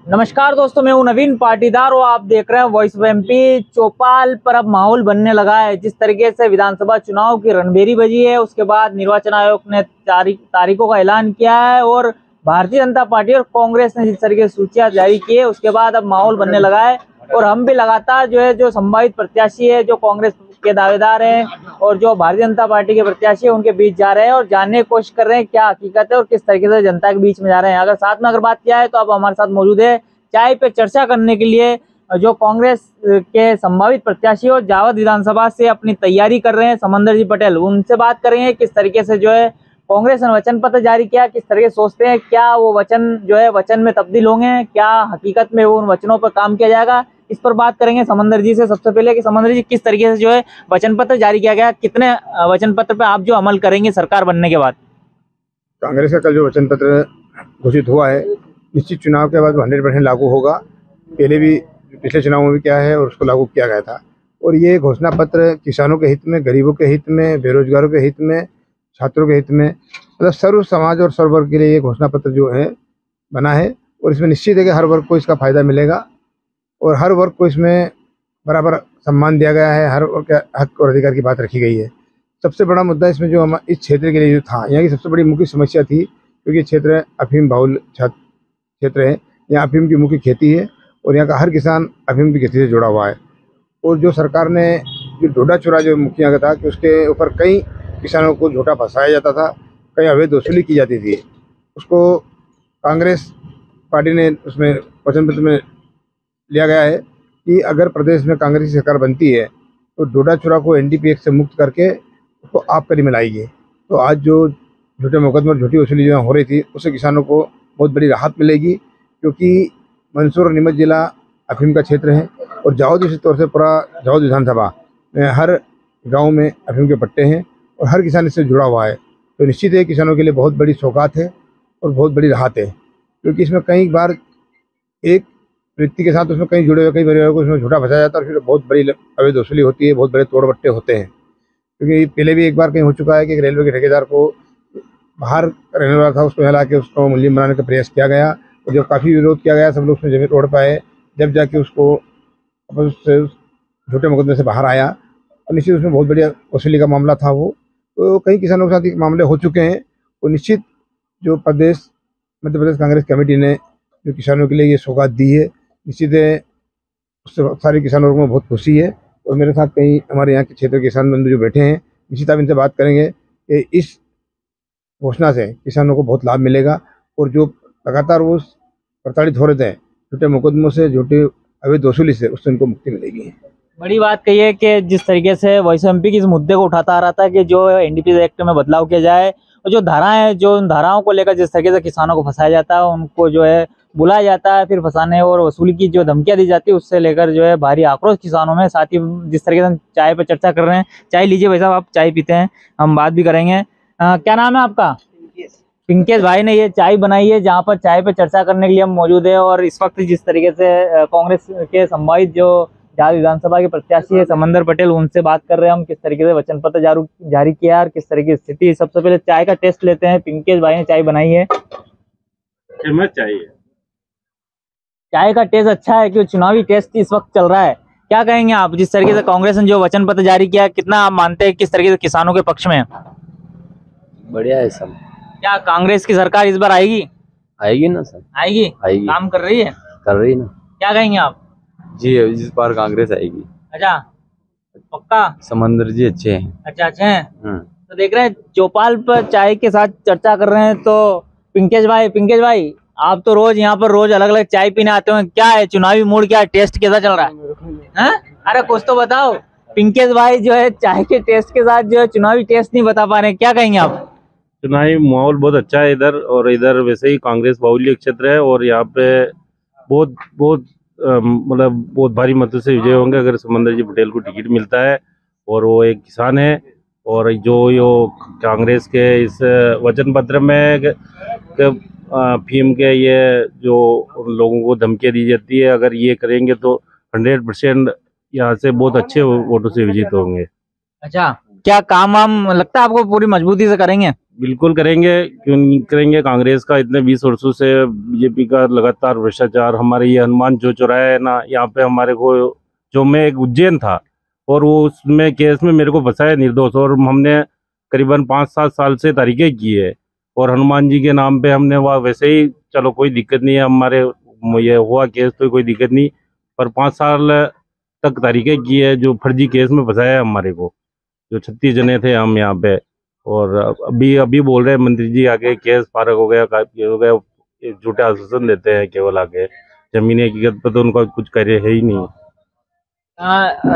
नमस्कार दोस्तों, मैं हूं नवीन पाटीदार और आप देख रहे हैं वॉइस ऑफ एमपी। चौपाल पर अब माहौल बनने लगा है। जिस तरीके से विधानसभा चुनाव की रणभेरी बजी है, उसके बाद निर्वाचन आयोग ने तारीखों का ऐलान किया है और भारतीय जनता पार्टी और कांग्रेस ने जिस तरीके से सूचियां जारी की है, उसके बाद अब माहौल बनने लगा है। और हम भी लगातार जो संभावित प्रत्याशी है, जो कांग्रेस के दावेदार हैं और जो भारतीय जनता पार्टी के प्रत्याशी है, उनके बीच जा रहे हैं और जानने की कोशिश कर रहे हैं क्या हकीकत है और किस तरीके से जनता के बीच में जा रहे हैं। अगर साथ में बात किया है तो अब हमारे साथ मौजूद है चाय पे चर्चा करने के लिए जो कांग्रेस के संभावित प्रत्याशी और जावद विधानसभा से अपनी तैयारी कर रहे हैं समंदर जी पटेल। उनसे बात करेंगे किस तरीके से कांग्रेस ने वचन पत्र जारी किया, किस तरीके से सोचते हैं, क्या वो वचन वचन में तब्दील होंगे, क्या हकीकत में वो उन वचनों पर काम किया जाएगा, इस पर बात करेंगे समंदर जी से। सबसे पहले कि समंदर जी, किस तरीके से वचन पत्र जारी किया गया, कितने वचन पत्र पे आप अमल करेंगे सरकार बनने के बाद? कांग्रेस का कल जो वचन पत्र घोषित हुआ है, निश्चित चुनाव के बाद 100% लागू होगा। पहले भी पिछले चुनाव में भी क्या है और उसको लागू किया गया था। और ये घोषणा पत्र किसानों के हित में, गरीबों के हित में, बेरोजगारों के हित में, छात्रों के हित में, मतलब सर्व समाज और सर्व वर्ग के लिए ये घोषणा पत्र जो है बना है। और इसमें निश्चित है कि हर वर्ग को इसका फायदा मिलेगा और हर वर्ग को इसमें बराबर सम्मान दिया गया है। हर वर्ग के हक और अधिकार की बात रखी गई है। सबसे बड़ा मुद्दा इसमें जो हम इस क्षेत्र के लिए जो था, यहाँ की सबसे बड़ी मुख्य समस्या थी, क्योंकि क्षेत्र अफीम बहुल क्षेत्र है। यहाँ अफीम की मुख्य खेती है और यहाँ का हर किसान अफीम की खेती से जुड़ा हुआ है। और जो सरकार ने जो डोडा चुरा जो मुखिया का था कि उसके ऊपर कई किसानों को झूठा फंसाया जाता था, कई अवैध वसूली की जाती थी, उसको कांग्रेस पार्टी ने उसमें वचन पत्र में लिया गया है कि अगर प्रदेश में कांग्रेस की सरकार बनती है तो डोडा चुरा को NDPS से मुक्त करके उसको आबकारी में लाएगी। तो आज जो झूठे मुकदमे और झूठी वसूली जो हो रही थी, उससे किसानों को बहुत बड़ी राहत मिलेगी, क्योंकि मंदसौर और नीमच जिला अफीम का क्षेत्र है और जावद विशेष तौर से पूरा जावद विधानसभा में हर गांव में अफीम के पट्टे हैं और हर किसान इससे जुड़ा हुआ है। तो निश्चित है किसानों के लिए बहुत बड़ी सौगात है और बहुत बड़ी राहत है, क्योंकि इसमें कई बार एक व्यक्ति के साथ उसमें कई जुड़े हुए कई परिवारों को इसमें झूठा फंसाया जाता है और फिर बहुत बड़ी अवैध वसूली होती है, बहुत बड़े तोड़ बट्टे होते हैं। क्योंकि पहले भी एक बार कहीं हो चुका है कि एक रेलवे के ठेकेदार को बाहर रहने वाला था, उसको हिला के उसको मुलजिम बनाने का प्रयास किया गया और जब काफ़ी विरोध किया गया, सब लोग उसमें जमीन तोड़ पाए, जब जाके उसको उससे झूठे मुकदमे से बाहर आया। और निश्चित उसमें बहुत बढ़िया वसूली का मामला था वो। तो कई किसानों के साथ ये मामले हो चुके हैं और निश्चित जो मध्य प्रदेश कांग्रेस कमेटी ने जो किसानों के लिए ये सौगात दी है, निश्चित है उससे सारे किसानों को बहुत खुशी है। और मेरे साथ कई हमारे यहाँ के क्षेत्र के किसान बंधु जो बैठे हैं, निश्चित आप इनसे बात करेंगे कि इस घोषणा से किसानों को बहुत लाभ मिलेगा और जो लगातार वो प्रताड़ित हो रहे थे झूठे मुकदमों से, झूठे अवैध वसूली से, उससे उनको मुक्ति मिलेगी। बड़ी बात कही है कि जिस तरीके से वॉइस एमपी की इस मुद्दे को उठाता आ रहा था कि जो NDPS एक्ट में बदलाव किया जाए और जो धाराएं, जो उन धाराओं को लेकर जिस तरीके से किसानों को फंसाया जाता है, उनको बुलाया जाता है, फिर फंसाने और वसूली की जो धमकियां दी जाती है, उससे लेकर भारी आक्रोश किसानों में। साथ ही जिस तरीके से हम चाय पर चर्चा कर रहे हैं, चाय लीजिए भाई साहब, आप चाय पीते हैं, हम बात भी करेंगे। क्या नाम है आपका? पिंकेश भाई ने ये चाय बनाई है जहाँ पर चाय पे चर्चा करने के लिए हम मौजूद है। और इस वक्त जिस तरीके से कांग्रेस के संभावित जो झार विधानसभा के प्रत्याशी है समंदर पटेल, उनसे बात कर रहे हैं हम किस तरीके से वचन पत्र जारी किया और किस तरीके की स्थिति। सबसे पहले चाय का टेस्ट लेते हैं। पिंकेश भाई ने चाय बनाई है, चाय का टेस्ट अच्छा है क्योंकि चुनावी टेस्ट इस वक्त चल रहा है। क्या कहेंगे आप, जिस तरीके से कांग्रेस ने जो वचन पत्र जारी किया, कितना आप मानते हैं किस तरीके से किसानों के पक्ष में? बढ़िया है सब। क्या कांग्रेस की सरकार इस बार आएगी? आएगी ना सर, आएगी। काम कर रही है? कर रही ना। क्या कहेंगे आप? जी इस बार कांग्रेस आएगी। अच्छा, पक्का? समंदर जी अच्छे हैं। अच्छा, अच्छे हैं। तो देख रहे हैं चौपाल पर चाय के साथ चर्चा कर रहे हैं। तो पिंकेश भाई आप तो रोज यहाँ पर रोज अलग अलग चाय पीने आते हैं, क्या है चुनावी मूड, क्या है, टेस्ट कैसा चल रहा है? अरे कुछ तो बताओ। पिंकेश भाई चाय के टेस्ट के साथ चुनावी टेस्ट नहीं बता पा रहे हैं, क्या कहेंगे आप? चुनावी माहौल बहुत अच्छा है इधर, और इधर वैसे ही कांग्रेस बाहुल्य क्षेत्र है और यहाँ पे बहुत बहुत मतलब बहुत भारी मतों से विजय होंगे अगर समंदर जी पटेल को टिकट मिलता है। और वो एक किसान है और जो कांग्रेस के इस वचन पत्र में फीम के ये जो लोगों को धमकियाँ दी जाती है, अगर ये करेंगे तो 100% यहाँ से बहुत अच्छे वोटों से विजित होंगे। अच्छा, क्या काम वाम लगता है आपको पूरी मजबूती से करेंगे? बिल्कुल करेंगे, क्यों नहीं करेंगे। कांग्रेस का इतने 20 वर्षों से बीजेपी का लगातार भ्रष्टाचार, हमारे ये हनुमान जो चौराहा है ना, यहाँ पे हमारे को, जो मैं एक उज्जैन था और वो उसमें केस में मेरे को फंसाया निर्दोष, और हमने करीबन 5-7 साल से तारीखें की है, और हनुमान जी के नाम पे हमने वह वैसे ही, चलो कोई दिक्कत नहीं है, हमारे ये हुआ केस तो कोई दिक्कत नहीं, पर 5 साल तक तारीखें की है, जो फर्जी केस में फंसाया है हमारे को, जो 36 जने थे हम यहाँ पे। और अभी बोल रहे हैं मंत्री जी आके केस फारग हो गया, हो गया, झूठे आश्वासन देते हैं केवल आके, जमीनी हकीकत पर तो उनका कुछ कार्य है ही नहीं।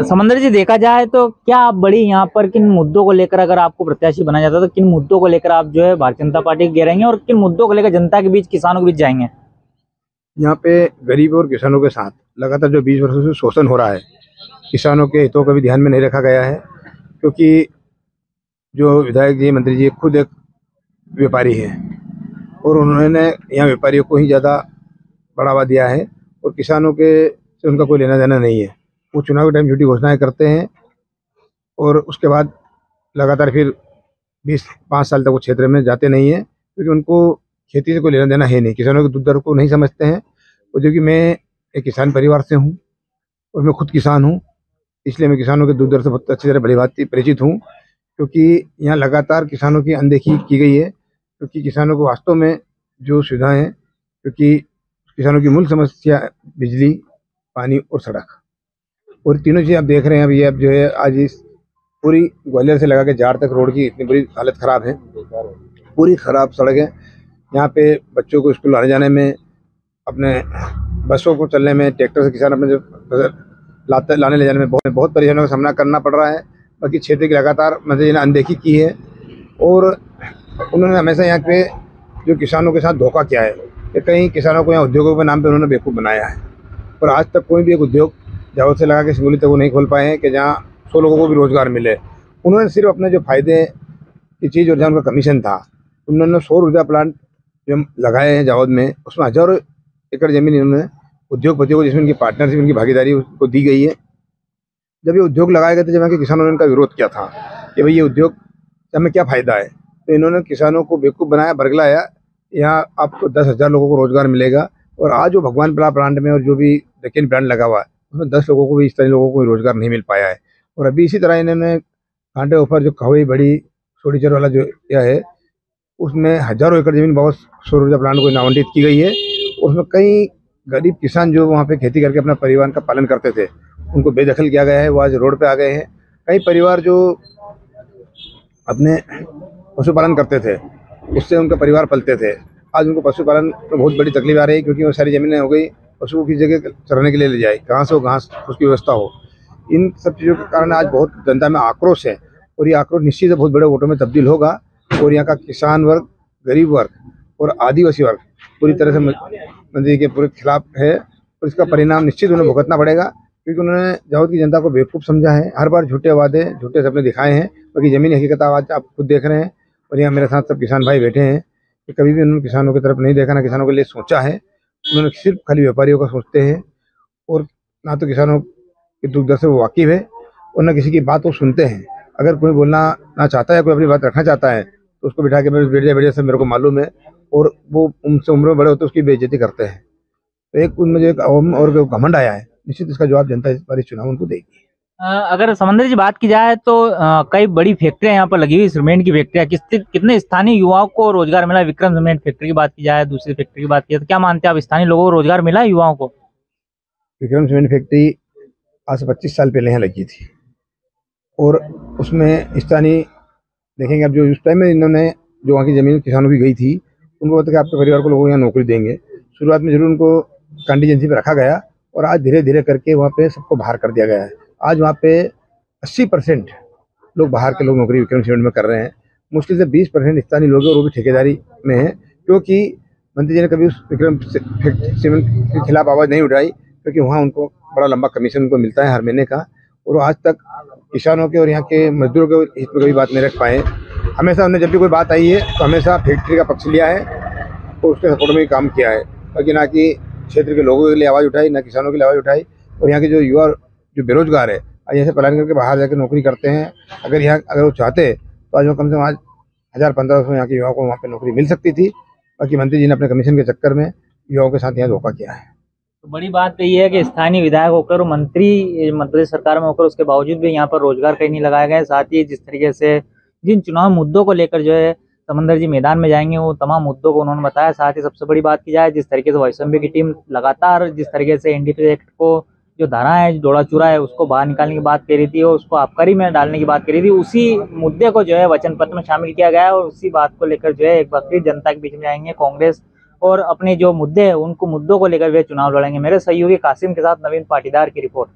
समंदर जी, देखा जाए तो क्या आप बड़ी यहाँ पर किन मुद्दों को लेकर, अगर आपको प्रत्याशी बनाया जाता है तो किन मुद्दों को लेकर आप जो है भारतीय जनता पार्टी घेरेंगे और किन मुद्दों को लेकर जनता के बीच, किसानों के बीच जाएंगे? यहाँ पे गरीब और किसानों के साथ लगातार जो 20 वर्षों से शोषण हो रहा है, किसानों के हितों को भी ध्यान में नहीं रखा गया है, क्योंकि जो विधायक जी, मंत्री जी खुद एक व्यापारी हैं और उन्होंने यहाँ व्यापारियों को ही ज़्यादा बढ़ावा दिया है और किसानों के से उनका कोई लेना देना नहीं है। वो चुनाव के टाइम झूठी घोषणाएं करते हैं और उसके बाद लगातार फिर 5 साल तक वो क्षेत्र में जाते नहीं हैं, क्योंकि उनको खेती से कोई लेना देना है नहीं, किसानों के दुख दर्द को नहीं समझते हैं। और जो कि मैं एक किसान परिवार से हूँ और मैं खुद किसान हूँ, इसलिए मैं किसानों के दुख दर्द से बहुत अच्छी तरह भली भांति परिचित हूँ, क्योंकि यहाँ लगातार किसानों की अनदेखी की गई है। क्योंकि किसानों को वास्तव में जो सुविधाएं हैं, क्योंकि किसानों की मूल समस्या बिजली, पानी और सड़क, और तीनों चीज़ आप देख रहे हैं। अभी अब जो है आज इस पूरी ग्वालियर से लगा के जार तक रोड की इतनी बुरी हालत ख़राब है, पूरी ख़राब सड़क है। यहाँ पे बच्चों को स्कूल आने जाने में, अपने बसों को चलने में, ट्रैक्टर से किसान अपने जो लाने ले जाने में बहुत परेशानियों का सामना करना पड़ रहा है। बाकी क्षेत्र की लगातार मंत्री जी ने अनदेखी की है और उन्होंने हमेशा यहाँ पे जो किसानों के साथ धोखा किया है कि कई किसानों को यहाँ उद्योगों के नाम पे उन्होंने बेवकूफ़ बनाया है। पर आज तक कोई भी एक उद्योग जावत से लगा के सिंगुली तक वो नहीं खोल पाए हैं कि जहाँ 100 लोगों को भी रोज़गार मिले। उन्होंने सिर्फ अपने जो फायदे की चीज़ और जहाँ उनका कमीशन था, उन्होंने सौर ऊर्जा प्लांट जो लगाए हैं जावद में, उसमें हज़ारों एकड़ ज़मीन इन्होंने उद्योगपतियों को, जिसमें उनकी पार्टनरशिप, उनकी भागीदारी उसको दी गई है। जब ये उद्योग लगाए गए थे, जब यहाँ के किसानों ने इनका विरोध किया था कि भाई ये उद्योग से हमें क्या फ़ायदा है, तो इन्होंने किसानों को बेवकूफ़ बनाया, बरगलाया, यहाँ आपको 10,000 लोगों को रोज़गार मिलेगा। और आज जो भगवान पड़ा प्लांट में और जो भी सेकेंड प्लांट लगा हुआ है, उसमें 10 लोगों को भी, इस तरह लोगों को रोज़गार नहीं मिल पाया है। और अभी इसी तरह इन्होंने कांटे ऊपर जो कवई बड़ी सोडीचर वाला जो यह है, उसमें हज़ारों एकड़ ज़मीन बहुत सौर ऊर्जा प्लांट को आवंटित की गई है। उसमें कई गरीब किसान जो वहाँ पे खेती करके अपना परिवार का पालन करते थे, उनको बेदखल किया गया है, वो आज रोड पे आ गए हैं। कई परिवार जो अपने पशुपालन करते थे, उससे उनका परिवार पलते थे, आज उनको पशुपालन में बहुत बड़ी तकलीफ आ रही है, क्योंकि वो सारी ज़मीनें हो गई, पशुओं की जगह चराने के लिए ले जाए, कहाँ से वो घास उसकी व्यवस्था हो। इन सब चीज़ों के कारण आज बहुत जनता में आक्रोश है और ये आक्रोश निश्चित से बहुत बड़े वोटों में तब्दील होगा। और यहाँ का किसान वर्ग, गरीब वर्ग और आदिवासी वर्ग पूरी तरह से मंत्री के पूरे खिलाफ है और इसका परिणाम निश्चित उन्हें भुगतना पड़ेगा, क्योंकि उन्होंने जावद की जनता को बेवकूफ़ समझा है, हर बार झूठे वादे, झूठे सपने दिखाए हैं। बाकी ज़मीनी हकीकत आज आप खुद देख रहे हैं। और यहाँ मेरे साथ सब किसान भाई बैठे हैं कि कभी भी उन्होंने किसानों की तरफ नहीं देखा, ना किसानों के लिए सोचा है। उन्होंने सिर्फ खाली व्यापारियों का सोचते हैं और ना तो किसानों के दुख दर्द से वो वाकिफ़ है और न किसी की बात वो सुनते हैं। अगर कोई बोलना ना चाहता है, कोई अपनी बात रखना चाहता है, तो उसको बिठा के मेरे बेटे से मेरे को मालूम है, और वो उनसे उम्र में बड़े होते उसकी बेइज्जती करते हैं। तो एक मुझे एक अवम और घमंड आया है, निश्चित इसका जवाब जनता इस बार चुनाव उनको देगी। अगर समंदर जी बात की जाए तो कई बड़ी फैक्ट्रियां यहाँ पर लगी हुई, सीमेंट की फैक्ट्रियां, कितने स्थानीय युवाओं को रोजगार मिला? विक्रम सीमेंट फैक्ट्री की बात की जाए, दूसरी फैक्ट्री की बात की जाए, तो क्या मानते हैं आप, स्थानीय लोगों को रोजगार मिला है युवाओं को? विक्रम सीमेंट फैक्ट्री आज से 25 साल पहले यहाँ लगी थी और उसमें स्थानीय देखेंगे, अब जो उस टाइम में इन्होंने जो वहाँ की ज़मीन किसानों की गई थी, उनको बताया कि आपके परिवार को लोगों यहाँ नौकरी देंगे। शुरुआत में जरूर उनको कंटीजेंसी पे रखा गया और आज धीरे धीरे करके वहाँ पे सबको बाहर कर दिया गया है। आज वहाँ पे 80% लोग बाहर के लोग नौकरी विक्रम सीमेंट में कर रहे हैं। मुश्किल से 20% स्थानीय लोग हैं और वो भी ठेकेदारी में है, क्योंकि मंत्री जी ने कभी उस विक्रम सीमेंट के खिलाफ आवाज़ नहीं उठाई, क्योंकि वहाँ उनको बड़ा लंबा कमीशन उनको मिलता है हर महीने का, और आज तक किसानों के और यहाँ के मजदूरों के हित में कभी बात नहीं रख पाए। हमेशा उन्होंने जब भी कोई बात आई है तो हमेशा फैक्ट्री का पक्ष लिया है और उसके सपोर्ट में ही काम किया है, बाकी ना कि क्षेत्र के लोगों के लिए आवाज़ उठाई, ना किसानों के लिए आवाज़ उठाई। और यहाँ के जो युवा जो बेरोजगार है और यहाँ से पलायन करके बाहर जाकर नौकरी करते हैं। अगर वो चाहते तो आज वो कम से कम आज 1000-1500 यहाँ के युवाओं को वहाँ पे नौकरी मिल सकती थी। बाकी मंत्री जी ने अपने कमीशन के चक्कर में युवाओं के साथ यहाँ धोखा किया है। तो बड़ी बात तो ये है कि स्थानीय विधायक होकर और मंत्री मध्य प्रदेश सरकार में होकर उसके बावजूद भी यहाँ पर रोजगार कहीं नहीं लगाए गए। साथ ही जिस तरीके से जिन चुनाव मुद्दों को लेकर जो है समंदर जी मैदान में जाएंगे वो तमाम मुद्दों को उन्होंने बताया। साथ ही सबसे बड़ी बात की जाए जिस तरीके से वैष्णवी की टीम लगातार जिस तरीके से एनडीपीएस एक्ट को जो धारा है जोड़ा चूरा है उसको बाहर निकालने की बात कह रही थी और उसको आबकारी में डालने की बात कह रही थी, उसी मुद्दे को जो है वचन पत्र में शामिल किया गया है और उसी बात को लेकर जो है एक बार फिर जनता के बीच में आएंगे कांग्रेस और अपने जो मुद्दे हैं उनको मुद्दों को लेकर वे चुनाव लड़ेंगे। मेरे सहयोगी कासिम के साथ नवीन पाटीदार की रिपोर्ट।